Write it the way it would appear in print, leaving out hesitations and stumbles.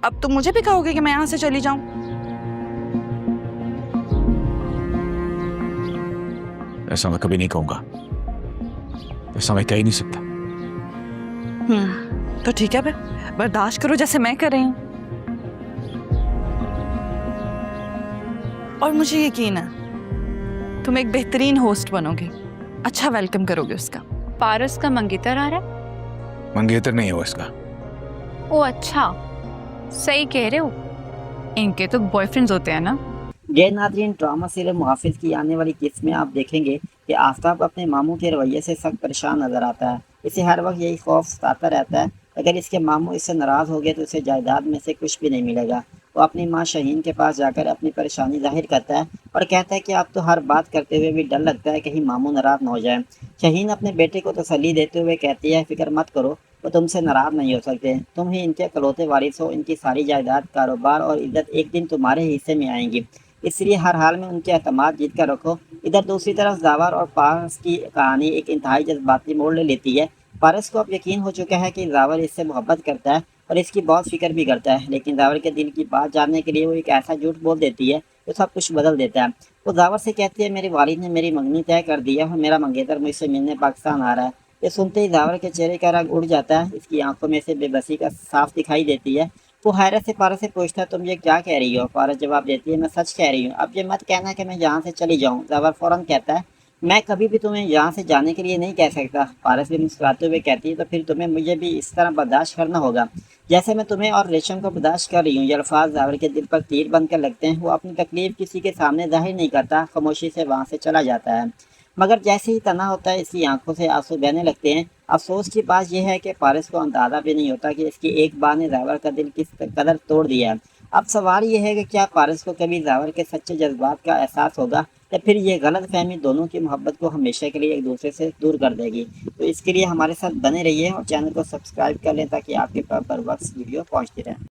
अब तुम मुझे भी कहोगे कि मैं यहाँ से चली जाऊं? ऐसा मैं कभी नहीं कहूंगा, ऐसा मैं कह ही नहीं सकता। तो ठीक है फिर, बर्दाश्त करो जैसे मैं कर रही हूँ। और मुझे यकीन है तुम एक बेहतरीन होस्ट बनोगे, अच्छा वेलकम करोगे उसका। पारस का मंगेतर आ रहा है? मंगेतर नहीं हो इसका। ओ अच्छा, सही कह रहे हो, इनके तो बॉयफ्रेंड्स होते हैं ना। गैर नाज़रीन, ड्रामा सीरियल मुहाफिज की आने वाली किस्त में आप देखेंगे कि आफ्ताब अपने मामू के रवैये से सख्त परेशान नजर आता है। इसे हर वक्त यही खौफ सताता रहता है, अगर इसके मामू इससे नाराज़ हो गए तो इसे जायदाद में से कुछ भी नहीं मिलेगा। वो अपनी माँ शहीन के पास जाकर अपनी परेशानी जाहिर करता है और कहता है कि आप तो हर बात करते हुए भी डर लगता है कहीं मामू नाराज़ न हो जाए। शहीन अपने बेटे को तसल्ली देते हुए कहती है, फिक्र मत करो, वो तुमसे नाराज़ नहीं हो सकते, तुम ही इनके इकलौते वारिस हो, इनकी सारी जायदाद, कारोबार और इज्जत एक दिन तुम्हारे हिस्से में आएंगी, इसलिए हर हाल में उनके एतमाद जीत कर रखो। इधर दूसरी तरफ जावर और पारस की कहानी एक इंतहाई जज्बाती मोड़ ले लेती है। पारस को अब यकीन हो चुका है कि जावर इससे मोहब्बत करता है और इसकी बहुत फिक्र भी करता है, लेकिन जावर के दिल की बात जानने के लिए वो एक ऐसा झूठ बोल देती है जो सब कुछ बदल देता है। वो जावर से कहती है, मेरे वालिद ने मेरी मंगनी तय कर दी है और मेरा मंगेतर मुझसे मिलने पाकिस्तान आ रहा है। ये सुनते ही जावर के चेहरे का रंग उड़ जाता है, इसकी आंखों में से बेबसी का साफ दिखाई देती है। वो हैरत से पारस से पूछता है, तुम ये क्या कह रही हो? पारस जवाब देती है, मैं सच कह रही हूँ, अब ये मत कहना कि मैं यहाँ से चली जाऊँ। जावर फौरन कहता है, मैं कभी भी तुम्हें यहाँ से जाने के लिए नहीं कह सकता। पारस भी मुस्कुराते हुए कहती है, तो फिर तुम्हें मुझे भी इस तरह बर्दाश्त करना होगा जैसे मैं तुम्हें और रेशम को बर्दाश्त कर रही हूँ। ये अल्फाज जावर के दिल पर तीर बनकर लगते हैं। वो अपनी तकलीफ किसी के सामने जाहिर नहीं करता, खामोशी से वहाँ से चला जाता है। मगर जैसे ही तना होता है, इसकी आंखों से आंसू बहने लगते हैं। अफसोस की बात यह है कि पारस को अंदाज़ा भी नहीं होता कि इसकी एक बार ने जावर का दिल किस कदर तोड़ दिया है। अब सवाल यह है कि क्या पारस को कभी जावर के सच्चे जज्बात का एहसास होगा, या फिर ये गलत फहमी दोनों की मोहब्बत को हमेशा के लिए एक दूसरे से दूर कर देगी। तो इसके लिए हमारे साथ बने रहिए और चैनल को सब्सक्राइब कर लें ताकि आपके पास बर वक्त वीडियो पहुँचती रहे।